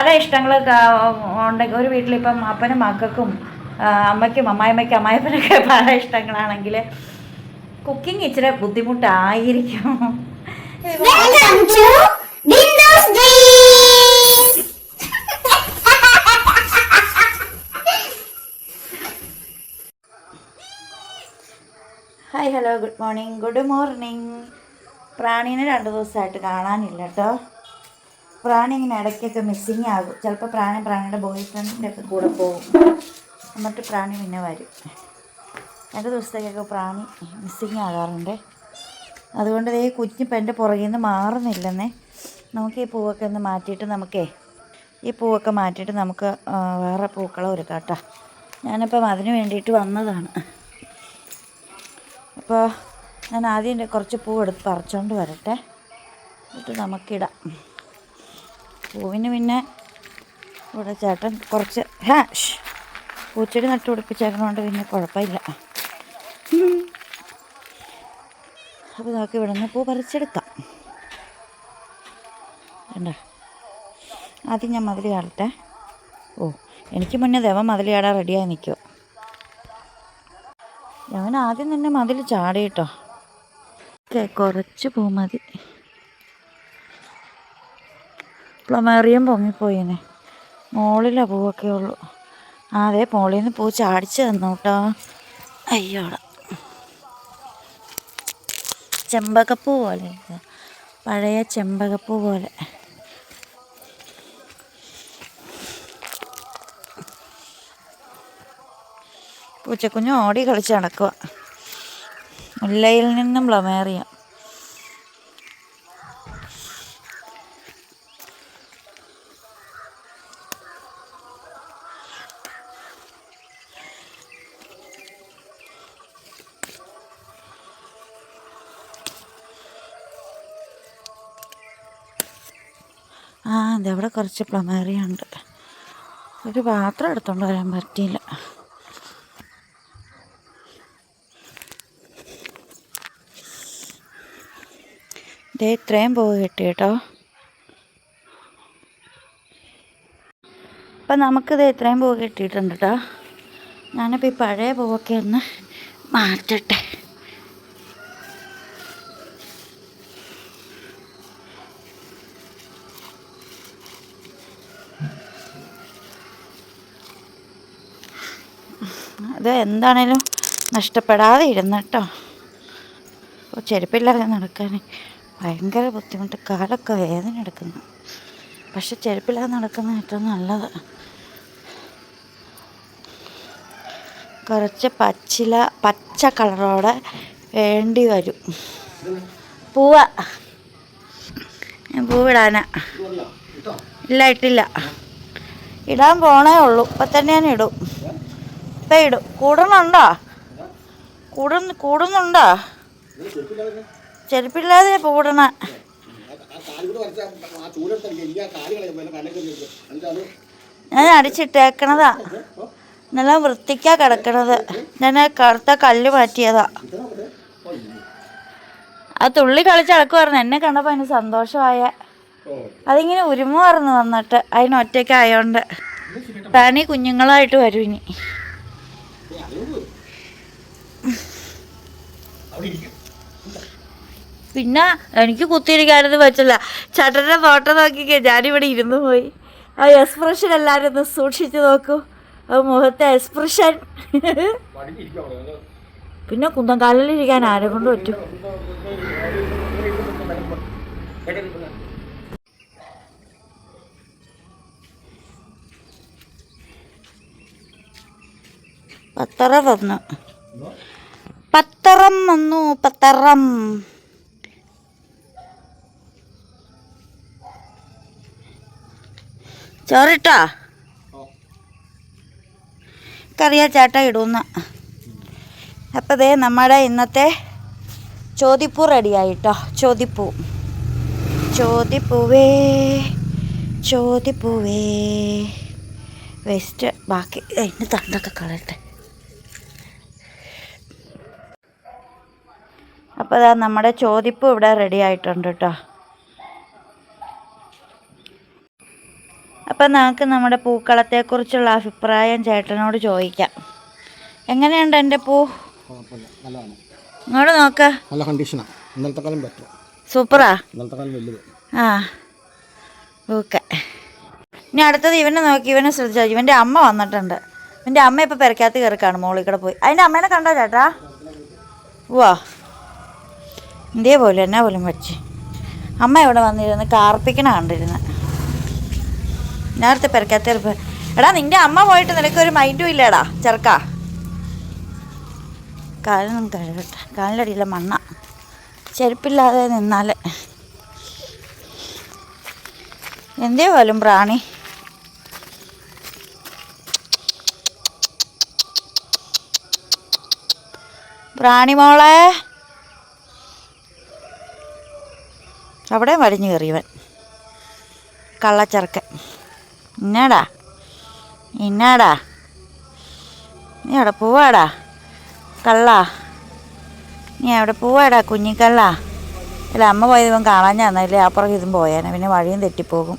പല ഇഷ്ടങ്ങൾ ഉണ്ടെങ്കിൽ ഒരു വീട്ടിലിപ്പം അപ്പനും മക്കൾക്കും അമ്മയ്ക്കും അമ്മായിമ്മയ്ക്കും അമ്മായിപ്പനൊക്കെ പല ഇഷ്ടങ്ങളാണെങ്കിൽ കുക്കിംഗ് ഇച്ചിരി ബുദ്ധിമുട്ടായിരിക്കും. Hi hello good morning. പ്രാണീനെ 2 ദിവസമായിട്ട് കാണാനില്ല കേട്ടോ. പ്രാണി ഇങ്ങനെ ഇടയ്ക്കൊക്കെ മിസ്സിങ് ആകും. ചിലപ്പോൾ പ്രാണിയുടെ ബോയ് ഫ്രണ്ടിൻ്റെ ഒക്കെ കൂടെ പോകും, എന്നിട്ട് പ്രാണി പിന്നെ വരും. 2 ദിവസത്തേക്കൊക്കെ പ്രാണി മിസ്സിങ് ആകാറുണ്ട്. അതുകൊണ്ട് ഈ കുഞ്ഞിപ്പം എൻ്റെ പുറകിൽ നിന്ന് മാറുന്നില്ലെന്നേ. നമുക്ക് ഈ പൂവൊക്കെ ഒന്ന് മാറ്റിയിട്ട് നമുക്ക് വേറെ പൂക്കളം ഒരുക്കാം കേട്ടോ. ഞാനിപ്പം അതിന് വേണ്ടിയിട്ട് വന്നതാണ്. അപ്പോൾ ഞാൻ ആദ്യം കുറച്ച് പൂവെടുത്ത് പറിച്ചുകൊണ്ട് വരട്ടെ, എന്നിട്ട് നമുക്കിടാം. പൂവിന് പിന്നെ ഇവിടെ ചേട്ടൻ കുറച്ച് പൂച്ചെടി നട്ടു പിടിപ്പിച്ചേക്കണോണ്ട് പിന്നെ കുഴപ്പമില്ല. അപ്പോൾ നമുക്ക് ഇവിടെ നിന്ന് പൂ പറിച്ചെടുക്കാം. വേണ്ട, ആദ്യം ഞാൻ മതിൽ ചാടട്ടെ. എനിക്ക് മുന്നേ ദേവൻ മതിൽ ചാടാൻ റെഡിയായി നിൽക്കുമോ. ഞാൻ ആദ്യം തന്നെ മതിൽ ചാടി കേട്ടോ. കുറച്ച് പൂ മതി. പ്ലമേറിയം പൊങ്ങിപ്പോയിനെ, മുകളിലെ പൂവൊക്കെ ഉള്ളൂ. അതെ, മുകളിൽ നിന്ന് പൂ ചാടിച്ച് തന്നു കേട്ടോ. അയ്യോട, ചെമ്പകപ്പൂ പോലെ, പഴയ ചെമ്പകപ്പൂ പോലെ. പൂച്ചക്കുഞ്ഞ് ഓടി കളിച്ച് നടക്കുക. മുല്ലയിൽ നിന്നും പ്ലമേറിയം. ഇതവിടെ കുറച്ച് പ്ലമേറിയം ഉണ്ട്. ഒരു പാത്രം എടുത്തുകൊണ്ട് വരാൻ പറ്റിയില്ല. ഇത്രയും പൂവ് കിട്ടി കേട്ടോ. അപ്പം നമുക്കിത് ഇത്രയും പൂവ് കിട്ടിയിട്ടുണ്ട് കേട്ടോ. ഞാനിപ്പോൾ ഈ പഴയ പൂവൊക്കെ ഒന്ന് മാറ്റട്ടെ. അത് എന്താണേലും നഷ്ടപ്പെടാതെ ഇരുന്ന് കേട്ടോ. അപ്പോൾ ചെരുപ്പില്ലാതെ നടക്കാൻ ഭയങ്കര ബുദ്ധിമുട്ട്, കാലൊക്കെ വേദന എടുക്കുന്നു. പക്ഷെ ചെരുപ്പില്ലാതെ നടക്കുന്ന ഏറ്റവും നല്ലത്. കുറച്ച് പച്ച കളറോടെ വേണ്ടി വരും. ഞാൻ പൂവിടാനാ. ഇട്ടില്ല, ഇടാൻ പോണേ ഉള്ളൂ. ഇപ്പം തന്നെ ഞാൻ ഇടും. ഇടും. കൂടുന്നുണ്ടോ? ചെരുപ്പില്ലാതെ പൂടണ. ഞാൻ അടിച്ചിട്ടേക്കണതാ, നല്ല വൃത്തിക്കാ കിടക്കണത്. ഞാൻ കറുത്ത കല്ല് മാറ്റിയതാ. ആ തുള്ളി കളിച്ച് നടക്കുമായിരുന്നു. എന്നെ കണ്ടപ്പോൾ അതിന് സന്തോഷമായ. അതിങ്ങനെ ഉരുമാറുന്നു വന്നിട്ട്, അതിനൊറ്റയ്ക്കായോണ്ട്. താനീ കുഞ്ഞുങ്ങളായിട്ട് വരും ഇനി. പിന്നെ എനിക്ക് കുത്തിയിരിക്കാനത് പറ്റില്ല. ചേട്ടൻ്റെ ഫോട്ടോ നോക്കിക്കേ, ഞാനിവിടെ ഇരുന്ന് പോയി. ആ എക്സ്പ്രഷൻ എല്ലാവരും ഒന്ന് സൂക്ഷിച്ച് നോക്കൂ. ആ മുഖത്തെ എക്സ്പ്രഷൻ. പിന്നെ കുന്തംകാലിലിരിക്കാൻ ആരെ കൊണ്ട് പറ്റും. പത്തറം വന്നു. ചോറിട്ടാ കറിയാ ചേട്ടാ ഇടുന്ന. അപ്പം ദേ നമ്മുടെ ഇന്നത്തെ ചോദിപ്പൂ റെഡിയായിട്ടോ. ചോദിപ്പൂവേ വേസ്റ്റ് ബാക്കി അതിന് തണ്ടൊക്കെ കളയട്ടെ. അപ്പോൾ നമ്മുടെ ചോദിപ്പൂ ഇവിടെ റെഡി ആയിട്ടുണ്ട് കേട്ടോ. അപ്പം നമുക്ക് നമ്മുടെ പൂക്കളത്തെക്കുറിച്ചുള്ള അഭിപ്രായം ചേട്ടനോട് ചോദിക്കാം. എങ്ങനെയുണ്ട് എൻ്റെ പൂ? ഇങ്ങോട്ട് നോക്ക. നല്ല കണ്ടീഷനാണ്. ഇന്നലത്തെക്കാളും ബെറ്റർ. സൂപ്പറാ. ഇന്നലത്തെക്കാളും വലുത്. ആ ഓക്കെ. ഇനി അടുത്തത് ഇവനെ നോക്കി, ഇവനെ ശ്രദ്ധിച്ചാൽ. ഇവൻ്റെ അമ്മ വന്നിട്ടുണ്ട്. ഇവൻ്റെ അമ്മ ഇപ്പോൾ പെരക്കകത്ത് കയറിക്കാണ്, മോളിൽ കൂടെ പോയി. അതിൻ്റെ അമ്മേനെ കണ്ടോ ചേട്ടാ? വാ, ഇതേ പോലും എന്നാ പോലും വച്ച് അമ്മ ഇവിടെ വന്നിരുന്ന് കാർപ്പിക്കണ കണ്ടിരുന്ന്. നേരത്തെ പെരക്കകത്ത് എടാ, നിൻ്റെ അമ്മ പോയിട്ട് നിനക്കൊരു മൈൻഡും ഇല്ലേടാ ചെറുക്കാ. കാലൊന്നും കഴുകട്ടെ, കാലിൻ്റെ അടിയിലെ മണ്ണ. ചെരുപ്പില്ലാതെ നിന്നാൽ എന്തേ പോലും പ്രാണി. പ്രാണി മോളെ, അവിടെ വലിഞ്ഞു കയറിയവൻ കള്ളച്ചെറുക്കൻ. ഇന്നാടാ ഇന്നാടാ, നീ അവിടെ പോവാടാ കള്ള, നീ അവിടെ പോവാടാ കുഞ്ഞിക്കള്ള. അല്ല, അമ്മ പോയത് ഇവൻ കാണാൻ ചെന്നല്ലേ, അപ്പുറം ഇതും പോയേനെ, പിന്നെ വഴിയും തെറ്റിപ്പോകും.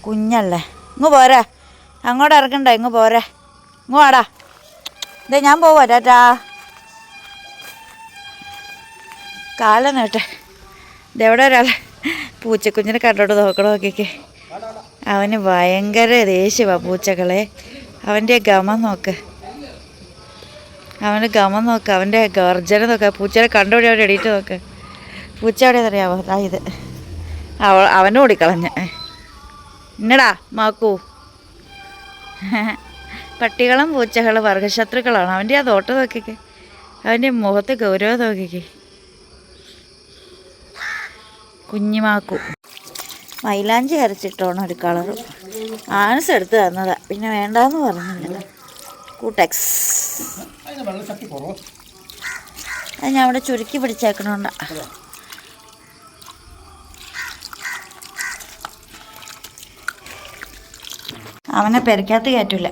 കുഞ്ഞല്ലേ, ഇങ്ങ് പോരെ, അങ്ങോട്ട് ഇറക്കണ്ട, ഇങ്ങ് പോരെ, ഇങ്ങ് വാടാ. ഇതേ ഞാൻ പോവാ, ടാറ്റാ. കാലം നേട്ടെ. ഇതെവിടെ ഒരാൾ പൂച്ചക്കുഞ്ഞിനെ കണ്ടോട്ട് നോക്കണമൊക്കെ. അവന് ഭയങ്കര ദേഷ്യമാണ് പൂച്ചകളെ. അവൻ്റെ ഗമം നോക്ക്, അവൻ്റെ ഗമം നോക്ക്, അവൻ്റെ ഗർജന നോക്ക്. പൂച്ചനെ കണ്ടോടി അവിടെ എടീറ്റ് നോക്ക്. പൂച്ച എവിടെയെന്നറിയാമോ? അതാ ഇത്. അവനും ഓടിക്കളഞ്ഞ്. എന്നടാ മാക്കൂ. പട്ടികളും പൂച്ചകളും വർഗശത്രുക്കളാണ്. അവൻ്റെ ആ തോട്ടം നോക്കിക്കേ, അവൻ്റെ മുഖത്ത് ഗൗരവം നോക്കിക്കേ. കുഞ്ഞിമാക്കു മൈലാഞ്ചി അരച്ചിട്ടോണം ഒരു കളറ്. ആൻസ് എടുത്ത് തന്നതാ, പിന്നെ വേണ്ടാന്ന് പറഞ്ഞില്ല. കൂട്ടെക്സ് അത് ഞാൻ അവിടെ ചുരുക്കി പിടിച്ചേക്കണോണ്ട. അവനെ പെരക്കകത്ത് കയറ്റില്ല.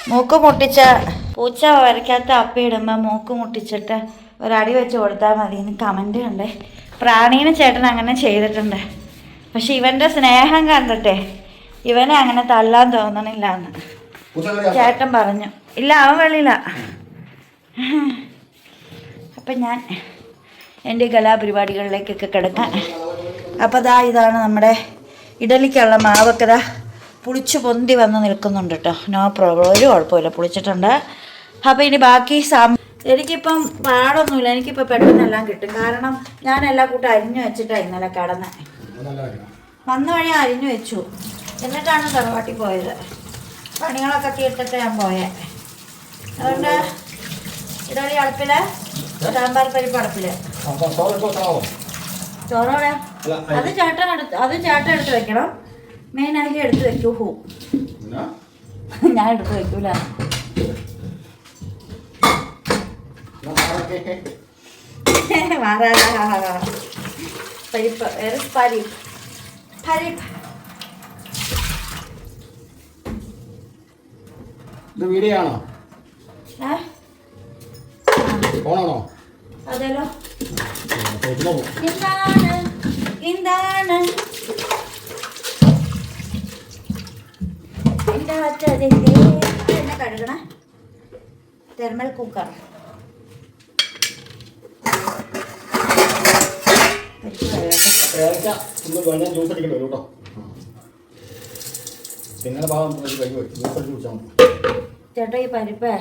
മൂക്ക് മുട്ടിച്ച പൂച്ച വരയ്ക്കകത്ത് അപ്പിയിടുമ്പോൾ മൂക്ക് മുട്ടിച്ചിട്ട് ഒരടി വെച്ച് കൊടുത്താൽ മതി എന്ന് കമൻറ്റ് കണ്ടേ. പ്രാണീനെ ചേട്ടൻ അങ്ങനെ ചെയ്തിട്ടുണ്ട്. പക്ഷെ ഇവൻ്റെ സ്നേഹം കണ്ടിട്ടെ ഇവനെ അങ്ങനെ തല്ലാൻ തോന്നണില്ല എന്ന് ചേട്ടൻ പറഞ്ഞു. ഇല്ല, അവൻ വെളിയില്ല. അപ്പം ഞാൻ എൻ്റെ കലാപരിപാടികളിലേക്കൊക്കെ കിടക്കാൻ. അപ്പോൾ ഇതാണ് നമ്മുടെ ഇഡലിക്കുള്ള മാവൊക്കെ പുളിച്ച് പൊന്തി വന്ന് നിൽക്കുന്നുണ്ട് കേട്ടോ. നോ പ്രോബ്ലം, ഒരു കുഴപ്പമില്ല, പുളിച്ചിട്ടുണ്ട്. അപ്പോൾ ഇനി ബാക്കി എനിക്കിപ്പം പാടൊന്നുമില്ല. എനിക്കിപ്പോൾ പെട്ടെന്നെല്ലാം കിട്ടും. കാരണം ഞാൻ എല്ലാ കൂട്ടം അരിഞ്ഞു വെച്ചിട്ടാണ് ഇന്നലെ കിടന്ന്. വന്ന വഴി അരിഞ്ഞു വെച്ചു, എന്നിട്ടാണ് തറവാട്ടിൽ പോയത്. പണികളൊക്കെ തീർത്തിട്ട് ഞാൻ പോയേ. അതുകൊണ്ട് ഇഡലി അടുപ്പിൽ, സാമ്പാർ പരിപ്പ് അടുപ്പിൽ. ചോറോടെ അത് ചേട്ടൻ എടുത്ത് വെക്കണം. മെയിനാക്കി എടുത്ത് വെക്കൂ. ഞാൻ എടുത്ത് വെക്കൂല. പരിപ്പ് പരിപ്പ് ഇത് വീഡിയോ ആണോ? ഫോണാണോ? അതെല്ലോ. എന്താണ് എന്നെ കഴുകണേ. Thermal cooker. ചേട്ടാ ഈ പരിപ്പ്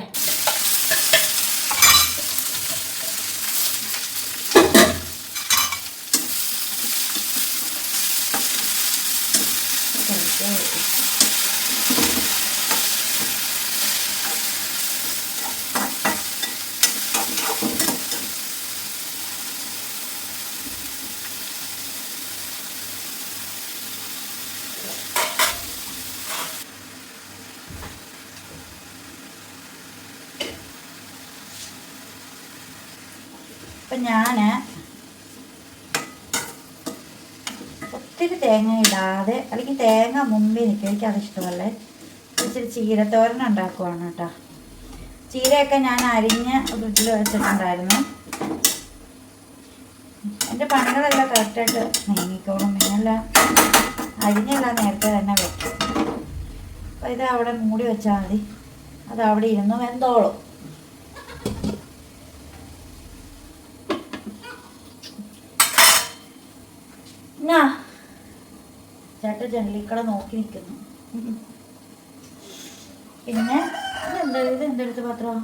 അപ്പം ഞാൻ ഒത്തിരി തേങ്ങ ഇടാതെ, അല്ലെങ്കിൽ തേങ്ങ മുമ്പിൽ നിൽക്കും, എനിക്കത് ഇഷ്ടമല്ലേ. ഇച്ചിരി ചീരത്തോരൻ ഉണ്ടാക്കുവാണ് കേട്ടോ. ചീരയൊക്കെ ഞാൻ അരിഞ്ഞ് ഫ്രിഡ്ജിൽ വെച്ചിട്ടുണ്ടായിരുന്നു. എൻ്റെ പണികളെല്ലാം കറക്റ്റായിട്ട് നീങ്ങിക്കോളും. പിന്നെല്ലാം അരിഞ്ഞെല്ലാം നേരത്തെ തന്നെ വെക്കും. ഇത് അവിടെ മൂടി വെച്ചാൽ മതി, അത് അവിടെ ഇരുന്ന് വെന്തോളും. ചേട്ടൻ ജനലിക്കട നോക്കി നിൽക്കുന്നു. പിന്നെ ഇതെന്തെടുത്ത് പാത്രം?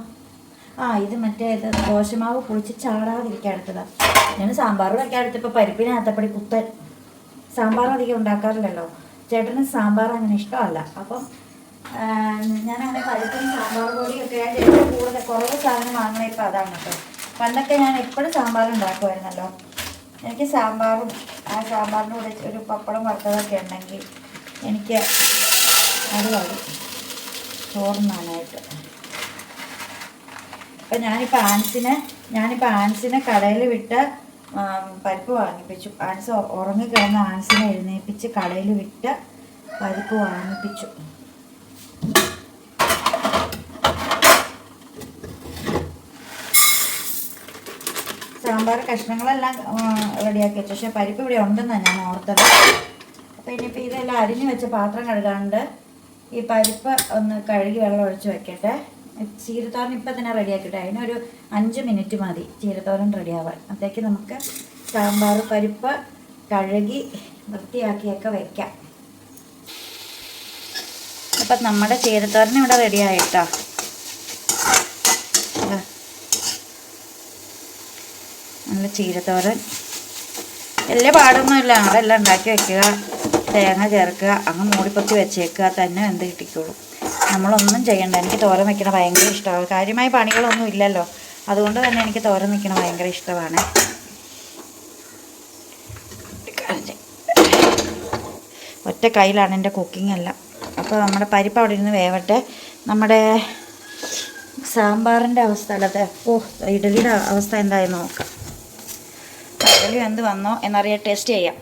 ഇത് മറ്റേ ദോശമാവ് പൊളിച്ച് ചാടാതിരിക്കാൻ എടുത്തതാണ്. ഞാൻ സാമ്പാർ വയ്ക്കാൻ എടുത്തപ്പോൾ പരിപ്പിനകത്തപ്പടി കുത്തൻ. സാമ്പാർ അധികം ഉണ്ടാക്കാറില്ലല്ലോ, ചേട്ടന് സാമ്പാർ അങ്ങനെ ഇഷ്ടമല്ല. അപ്പം ഞാനങ്ങനെ പരിപ്പും സാമ്പാർ പൊടിയൊക്കെ ഏറ്റവും കൂടുതൽ കുറവ് സാധനം വാങ്ങണേ ഇപ്പം അതാണ് കേട്ടോ. പണ്ടൊക്കെ ഞാൻ എപ്പോഴും സാമ്പാർ ഉണ്ടാക്കുമായിരുന്നല്ലോ. എനിക്ക് സാമ്പാറും സാമ്പാറിൻ്റെ കൂടെ ഒരു പപ്പടം വറുത്തതൊക്കെ ഉണ്ടെങ്കിൽ എനിക്ക് അത് മതി ചോറുന്നാനായിട്ട്. അപ്പം ഞാനിപ്പോൾ ആൻസിനെ കടയിൽ വിട്ട് പരിപ്പ് വാങ്ങിപ്പിച്ചു. ആൻസ് ഉറങ്ങിക്കിടന്ന ആൻസിനെ എഴുന്നേൽപ്പിച്ച് കടയിൽ വിട്ട് പരിപ്പ് വാങ്ങിപ്പിച്ചു. സാമ്പാർ കഷ്ണങ്ങളെല്ലാം റെഡിയാക്കി വെച്ചു. പക്ഷേ പരിപ്പ് ഇവിടെ ഉണ്ടെന്നാണ് ഞാൻ ഓർത്തത്. അപ്പോൾ ഇനിയിപ്പോൾ ഇതെല്ലാം അരിഞ്ഞു വെച്ച പാത്രം കഴുകാണ്ട് ഈ പരിപ്പ് ഒന്ന് കഴുകി വെള്ളം ഒഴിച്ച് വെക്കട്ടെ. ചീരത്തോരൻ ഇപ്പം തന്നെ റെഡിയാക്കിട്ടെ. അതിനൊരു 5 മിനിറ്റ് മതി ചീരത്തോരൻ റെഡിയാവാൻ. അപ്പോഴത്തേക്ക് നമുക്ക് സാമ്പാർ പരിപ്പ് കഴുകി വൃത്തിയാക്കിയൊക്കെ വയ്ക്കാം. അപ്പം നമ്മുടെ ചീരത്തോരൻ ഇവിടെ റെഡിയായിട്ടോ. നല്ല ചീരത്തോരൻ വലിയ പാടൊന്നുമില്ല. അതെല്ലാം ഉണ്ടാക്കി വെക്കുക, തേങ്ങ ചേർക്കുക, അങ്ങ് മൂടിപ്പൊത്തി വെച്ചേക്കുക, തന്നെ എന്ത് കിട്ടിക്കോളും. നമ്മളൊന്നും ചെയ്യണ്ട. എനിക്ക് തോരൻ വയ്ക്കണ ഭയങ്കര ഇഷ്ടമാണ്. കാര്യമായ പണികളൊന്നും ഇല്ലല്ലോ, അതുകൊണ്ട് തന്നെ എനിക്ക് തോരൻ വയ്ക്കണ ഭയങ്കര ഇഷ്ടമാണ്. ഒറ്റ കയ്യിലാണ് എൻ്റെ കുക്കിംഗ് എല്ലാം. അപ്പോൾ നമ്മുടെ പരിപ്പ് അവിടെ ഇരുന്ന് വേവട്ടെ. നമ്മുടെ സാമ്പാറിൻ്റെ അവസ്ഥ അല്ലാതെ ഇഡലിയുടെ അവസ്ഥ എന്തായെന്ന് നോക്കാം. ഇഡലി എന്ത് വന്നോ എന്നറിയാൻ ടേസ്റ്റ് ചെയ്യാം.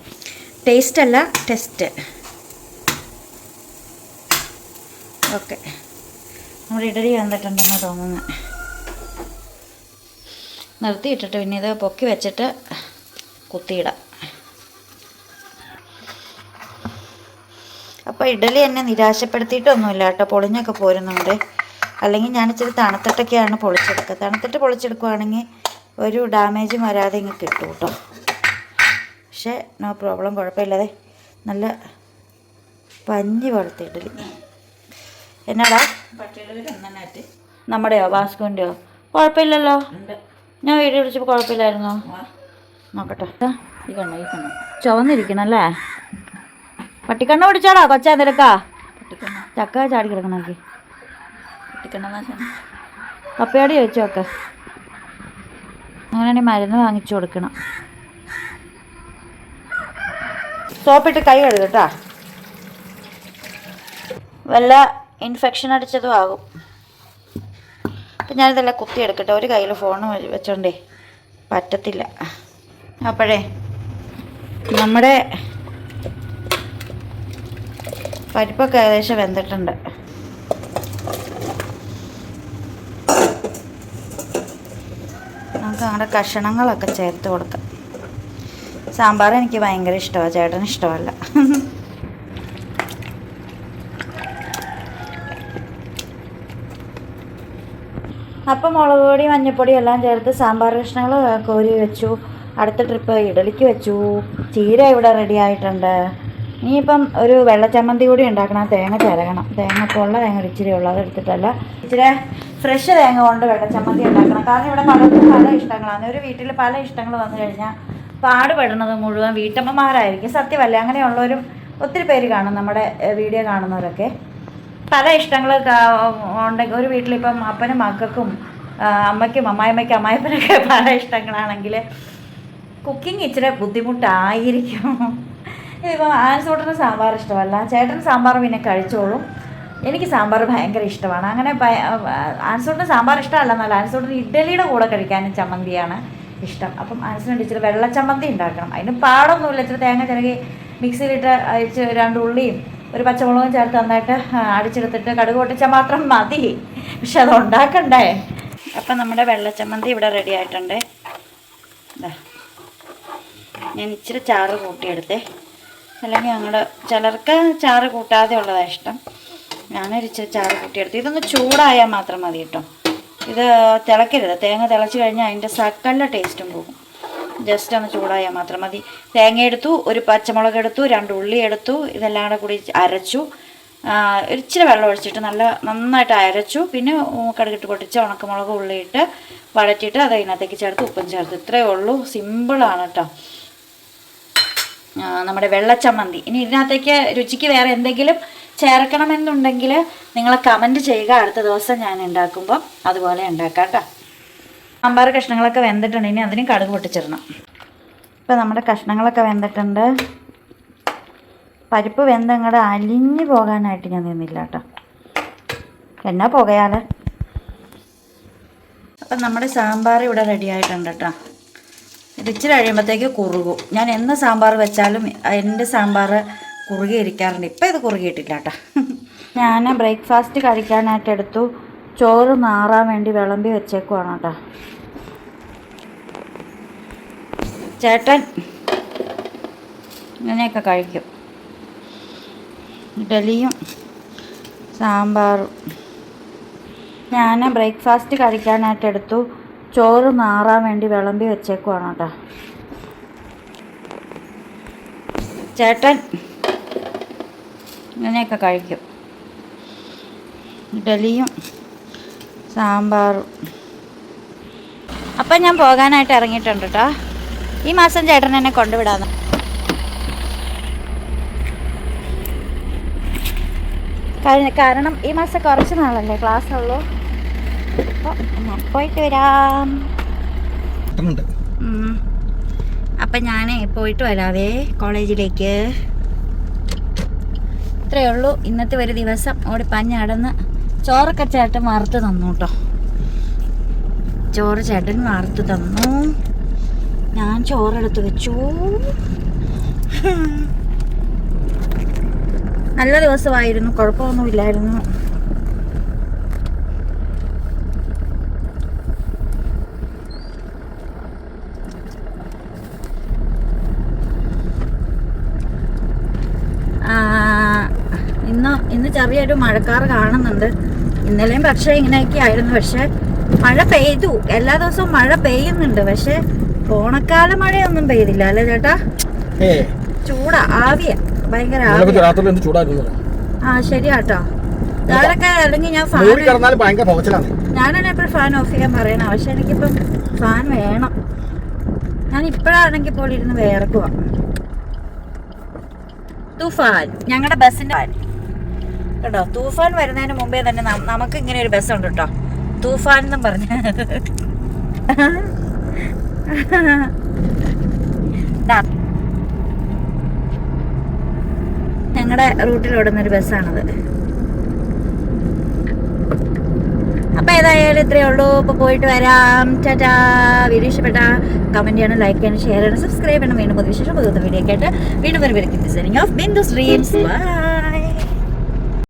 ടേസ്റ്റ് അല്ല ടെസ്റ്റ്. ഓക്കെ, നമ്മുടെ ഇഡലി വന്നിട്ടുണ്ടെന്ന് തോന്നുന്നു. നിർത്തിയിട്ടിട്ട് പിന്നെ ഇത് പൊക്കി വെച്ചിട്ട് കുത്തിയിടാം. അപ്പോൾ ഇഡലി എന്നെ നിരാശപ്പെടുത്തിയിട്ടൊന്നുമില്ല കേട്ടോ, പൊളിഞ്ഞൊക്കെ പോരുന്നുണ്ട്. അല്ലെങ്കിൽ ഞാനിച്ചിരി തണുത്തിട്ടൊക്കെയാണ് പൊളിച്ചെടുക്കുക. തണുത്തിട്ട് പൊളിച്ചെടുക്കുകയാണെങ്കിൽ ഒരു ഡാമേജും വരാതെ ഇങ്ങ് കിട്ടും കേട്ടോ. പക്ഷേ നോ പ്രോബ്ലം, കുഴപ്പമില്ലാതെ നല്ല പഞ്ഞി പോലത്തെ ഇഡലി. എന്നാടാ നമ്മുടെയോ വാസ്കോൻ്റെയോ? കുഴപ്പമില്ലല്ലോ, ഞാൻ വീഡിയോ വിളിച്ചപ്പോൾ കുഴപ്പമില്ലായിരുന്നോ? നോക്കട്ടെ. ഈ കണ്ണോ ചുവന്നിരിക്കണല്ലേ. പട്ടിക്കണ്ണ പിടിച്ചാടാ കൊച്ചാ നിരക്കാ. ചക്ക ചാടി കിടക്കണമെങ്കിൽ പപ്പയോട് ചോദിച്ചു നോക്കെ. അങ്ങനെയാണെങ്കിൽ മരുന്ന് വാങ്ങിച്ചു കൊടുക്കണം. സോപ്പിട്ട് കൈ കഴുകട്ടാ, വല്ല ഇൻഫെക്ഷൻ അടിച്ചതും ആകും. അപ്പം ഞാനിതെല്ലാം കുത്തിയെടുക്കട്ടെ. ഒരു കയ്യിൽ ഫോൺ വെച്ചോണ്ടേ പറ്റത്തില്ല. അപ്പോഴേ നമ്മുടെ പരിപ്പൊക്കെ ഏകദേശം വെന്തിട്ടുണ്ട്. നമുക്ക് നമ്മുടെ കഷണങ്ങളൊക്കെ ചേർത്ത് കൊടുക്കാം. സാമ്പാർ എനിക്ക് ഭയങ്കര ഇഷ്ടമാണ്, ചേട്ടന് ഇഷ്ടമല്ല. അപ്പം മുളക് പൊടി മഞ്ഞൾപ്പൊടി എല്ലാം ചേർത്ത് സാമ്പാർ കഷ്ണങ്ങൾ കോരി വെച്ചു. അടുത്ത ട്രിപ്പ് ഇഡലിക്ക് വെച്ചു. ചീര ഇവിടെ റെഡി ആയിട്ടുണ്ട്. ഇനിയിപ്പം ഒരു വെള്ളച്ചമ്മന്തി കൂടി ഉണ്ടാക്കണം. തേങ്ങ ചിരകണം. തേങ്ങ പൊള്ള തേങ്ങ ഇച്ചിരി ഉള്ളൂ, അതെടുത്തിട്ടല്ല. ഇച്ചിരി ഫ്രഷ് തേങ്ങ കൊണ്ട് വെള്ളച്ചമ്മന്തി ഉണ്ടാക്കണം. കാരണം ഇവിടെ പലർക്കും പല ഇഷ്ടങ്ങളാണ്. ഒരു വീട്ടിൽ പല ഇഷ്ടങ്ങൾ വന്നു കഴിഞ്ഞാൽ പാടുപെടുന്നത് മുഴുവൻ വീട്ടമ്മമാരായിരിക്കും. സത്യമല്ല, അങ്ങനെയുള്ളവരും ഒത്തിരി പേര് കാണും നമ്മുടെ വീഡിയോ കാണുന്നവരൊക്കെ. പല ഇഷ്ടങ്ങൾ ഉണ്ടെങ്കിൽ ഒരു വീട്ടിലിപ്പം അപ്പനും മക്കൾക്കും അമ്മയ്ക്കും അമ്മായിമ്മയ്ക്കും അമ്മായിപ്പനൊക്കെ പല ഇഷ്ടങ്ങളാണെങ്കിൽ കുക്കിംഗ് ഇച്ചിരി ബുദ്ധിമുട്ടായിരിക്കും. ഇതിപ്പോൾ ആൻസൂട്ടന് സാമ്പാർ ഇഷ്ടമല്ല, ചേട്ടൻ സാമ്പാർ പിന്നെ കഴിച്ചോളും. എനിക്ക് സാമ്പാർ ഭയങ്കര ഇഷ്ടമാണ്. അങ്ങനെ ആൻസൂട്ടന് സാമ്പാർ ഇഷ്ടമല്ല എന്നല്ല, ആൻസൂട്ടന് ഇഡ്ഡലിയുടെ കൂടെ കഴിക്കാനും ചമ്മന്തിയാണ് ഇഷ്ടം. അപ്പം ആൻസൂട്ടിന് ഇച്ചിരി വെള്ളച്ചമ്മന്തി ഉണ്ടാക്കണം. അതിന് പാടൊന്നുമില്ല. ഇച്ചിരി തേങ്ങ ചിരകി മിക്സിയിലിട്ട് അരിച്ച് 2 ഉള്ളിയും ഒരു പച്ചമുളകും ചേർത്ത് നന്നായിട്ട് അടിച്ചെടുത്തിട്ട് കടുക് പൊട്ടിച്ചാൽ മാത്രം മതി. പക്ഷെ അത് ഉണ്ടാക്കണ്ടേ. അപ്പം നമ്മുടെ വെള്ളച്ചമ്മന്തി ഇവിടെ റെഡി ആയിട്ടുണ്ട്. ഞാൻ ഇച്ചിരി ചാറ് കൂട്ടിയെടുത്തേ. അല്ലെങ്കിൽ ഞങ്ങളുടെ ചിലർക്ക് ചാറ് കൂട്ടാതെ ഉള്ളതാണ് ഇഷ്ടം. ഞാനൊരു ഇച്ചിരി ചാറ് കൂട്ടിയെടുത്തു. ഇതൊന്ന് ചൂടായാൽ മാത്രം മതി കേട്ടോ. ഇത് തിളക്കരുത്. തേങ്ങ തിളച്ച് കഴിഞ്ഞാൽ അതിൻ്റെ സകല ടേസ്റ്റും പോകും. ജസ്റ്റ് ഒന്ന് ചൂടായാൽ മാത്രം മതി. തേങ്ങ എടുത്തു, ഒരു പച്ചമുളക് എടുത്തു, 2 ഉള്ളി എടുത്തു. ഇതെല്ലാം കൂടി അരച്ചു. ഇച്ചിരി വെള്ളം ഒഴിച്ചിട്ട് നന്നായിട്ട് അരച്ചു. പിന്നെ കടുകിട്ട് പൊട്ടിച്ച് ഉണക്കമുളക് ഉള്ളിയിട്ട് വഴറ്റിയിട്ട് അത് അതിനകത്തേക്ക് ചേർത്ത് ഉപ്പും ചേർത്ത്. ഇത്രയേ ഉള്ളൂ. സിമ്പിളാണ് കേട്ടോ നമ്മുടെ വെള്ളച്ചമ്മന്തി. ഇനി ഇതിനകത്തേക്ക് രുചിക്ക് വേറെ എന്തെങ്കിലും ചേർക്കണമെന്നുണ്ടെങ്കിൽ നിങ്ങൾ കമൻറ്റ് ചെയ്യുക. അടുത്ത ദിവസം ഞാൻ ഉണ്ടാക്കുമ്പോൾ അതുപോലെ ഉണ്ടാക്കാം കേട്ടോ. സാമ്പാർ കഷ്ണങ്ങളൊക്കെ വെന്തിട്ടുണ്ട്. ഇനി അതിന് കടുക് പൊട്ടിച്ചിടണം. ഇപ്പോൾ നമ്മുടെ കഷ്ണങ്ങളൊക്കെ വെന്തിട്ടുണ്ട്. പരിപ്പ് വെന്തങ്ങടെ അലിഞ്ഞു പോകാനായിട്ട് ഞാൻ നിന്നില്ല കേട്ടോ. എന്നാ പുകയാല്. അപ്പം നമ്മുടെ സാമ്പാർ ഇവിടെ റെഡി ആയിട്ടുണ്ട് കേട്ടോ. ഇത് ഇച്ചിരി കഴിയുമ്പോഴത്തേക്ക് കുറുകും. ഞാൻ എന്ന് സാമ്പാർ വെച്ചാലും എൻ്റെ സാമ്പാർ കുറുകിയിരിക്കാറുണ്ട്. ഇപ്പം ഇത് കുറുകിയിട്ടില്ല കേട്ടോ. ഞാൻ ബ്രേക്ക്ഫാസ്റ്റ് കഴിക്കാനായിട്ട് എടുത്തു. ചോറ് നാറാൻ വേണ്ടി വിളമ്പി വെച്ചേക്കുവാണ് കേട്ടോ. ചേട്ടൻ ഇങ്ങനെയൊക്കെ കഴിക്കും. ഇഡലിയും സാമ്പാറും. ഞാൻ ബ്രേക്ക്ഫാസ്റ്റ് കഴിക്കാനായിട്ട് എടുത്തു. ചോറ് നാറാൻ വേണ്ടി വിളമ്പി വെച്ചേക്കുവാണ് കേട്ടോ. ചേട്ടൻ ഇങ്ങനെയൊക്കെ കഴിക്കും. ഇഡലിയും സാമ്പാറും. അപ്പം ഞാൻ പോകാനായിട്ട് ഇറങ്ങിയിട്ടുണ്ട് കേട്ടോ. ഈ മാസം ചേട്ടൻ എന്നെ കൊണ്ടുവിടാന്ന്. കാരണം ഈ മാസം കുറച്ച് നാളല്ലേ ക്ലാസ് ഉള്ളൂ. അപ്പോൾ ഞാൻ പോയിട്ട് വരാം. അപ്പം ഞാൻ പോയിട്ട് വരാവേ കോളേജിലേക്ക്. ഇത്രയേ ഉള്ളൂ ഇന്നത്തെ ഒരു ദിവസം. ഓടി പഞ്ഞടന്ന് ചോറൊക്കെ ചേട്ടൻ വറുത്ത് തന്നു കേട്ടോ. ചോറ് ചേട്ടൻ വറുത്ത് തന്നു. ഞാൻ ചോറെടുത്ത് വെച്ചു. നല്ല ദിവസമായിരുന്നു, കുഴപ്പമൊന്നുമില്ലായിരുന്നു. ഇന്ന് ചെറിയൊരു മഴക്കാറ് കാണുന്നുണ്ട്. ഇന്നലെയും പക്ഷേ ഇങ്ങനെയൊക്കെ ആയിരുന്നു. പക്ഷെ മഴ പെയ്തു. എല്ലാ ദിവസവും മഴ പെയ്യുന്നുണ്ട്. പക്ഷെ ഓണക്കാല മഴയൊന്നും പെയ്തില്ല അല്ലേ ചേട്ടാ? ചൂടാ, ആവിയ ഭയങ്കര. ശരിയാട്ടോ. ഞാനൊക്കെ അല്ലെങ്കിൽ ഞാനാണ് എപ്പോഴും ഫാൻ ഓഫ് ചെയ്യാൻ പറയണ. പക്ഷെ എനിക്കിപ്പം ഫാൻ വേണം. ഞാൻ ഇപ്പോഴാണെങ്കിൽ പോലും ഇരുന്ന് വേർക്കുക. തൂഫാൻ ഞങ്ങളുടെ ബസ്സിന്റെ കേട്ടോ. തൂഫാൻ വരുന്നതിന് മുമ്പേ തന്നെ നമുക്ക് ഇങ്ങനെ ഒരു ബസ്സുണ്ട് കേട്ടോ, തൂഫാൻ എന്നും പറഞ്ഞ. ഞങ്ങളുടെ റൂട്ടിലോടുന്നൊരു ബസ്സാണത്. അപ്പം ഏതായാലും ഇത്രയേ ഉള്ളൂ. ഇപ്പോൾ പോയിട്ട് വരാം. ടാറ്റാ. വീഡിയോ ഇഷ്ടപ്പെട്ട കമൻറ്റ് ചെയ്യണം, ലൈക്ക് ചെയ്യണം, ഷെയർ ചെയ്യണം, സബ്സ്ക്രൈബ് ചെയ്യണം. വീണ്ടും പൊതുവിശേഷം പുതുത്ത വീഡിയോ ഒക്കെ ആയിട്ട് വീണ്ടും വരും. Signing off Bindu's dreams. By.